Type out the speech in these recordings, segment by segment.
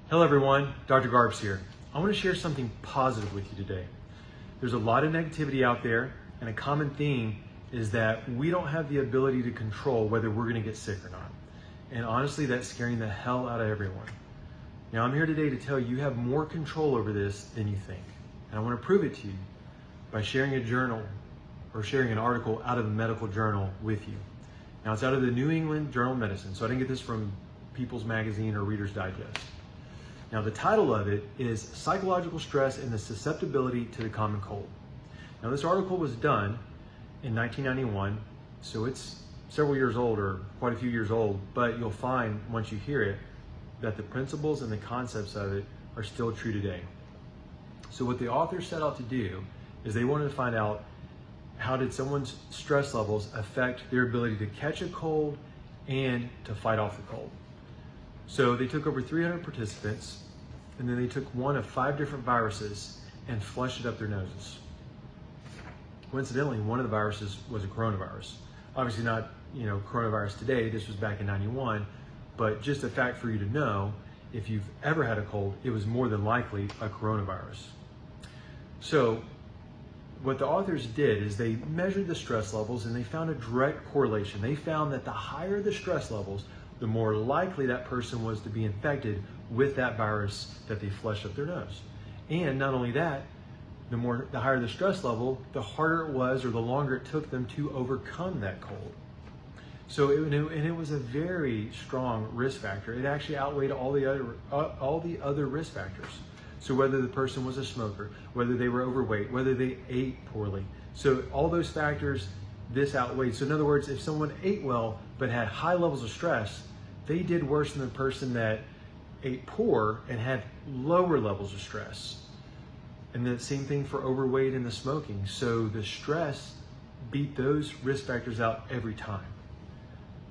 Hello everyone, Dr. Garbs here. I want to share something positive with you today. There's a lot of negativity out there, and a common theme is that we don't have the ability to control whether we're going to get sick or not. And honestly, that's scaring the hell out of everyone. Now I'm here today to tell you have more control over this than you think. And I want to prove it to you by sharing a journal or sharing an article out of a medical journal with you. Now it's out of the New England Journal of Medicine, so I didn't get this from People's Magazine or Reader's Digest. Now the title of it is Psychological Stress and the Susceptibility to the Common Cold. Now this article was done in 1991, so it's several years old or quite a few years old, but you'll find once you hear it that the principles and the concepts of it are still true today. So what the authors set out to do is they wanted to find out how did someone's stress levels affect their ability to catch a cold and to fight off the cold. So they took over 300 participants, and then they took one of 5 different viruses and flushed it up their noses. Coincidentally, one of the viruses was a coronavirus. Obviously not, coronavirus today, this was back in 91, but just a fact for you to know, if you've ever had a cold, it was more than likely a coronavirus. So what the authors did is they measured the stress levels and they found a direct correlation. They found that the higher the stress levels, the more likely that person was to be infected with that virus that they flushed up their nose. And not only that, the higher the stress level, the harder it was or the longer it took them to overcome that cold. So it was a very strong risk factor. It actually outweighed all the other risk factors. So whether the person was a smoker, whether they were overweight, whether they ate poorly. So all those factors, this outweighed. So in other words, if someone ate well but had high levels of stress, they did worse than the person that ate poor and had lower levels of stress. And the same thing for overweight and the smoking. So the stress beat those risk factors out every time.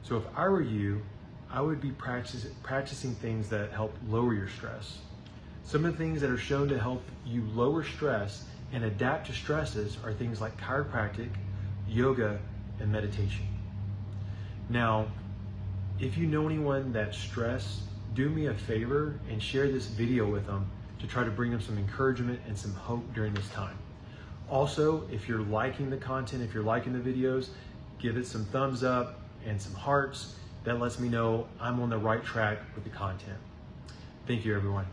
So if I were you, I would be practicing things that help lower your stress. Some of the things that are shown to help you lower stress and adapt to stresses are things like chiropractic, yoga, and meditation. Now, if you know anyone that's stressed, do me a favor and share this video with them to try to bring them some encouragement and some hope during this time. Also, if you're liking the content, if you're liking the videos, give it some thumbs up and some hearts. That lets me know I'm on the right track with the content. Thank you, everyone.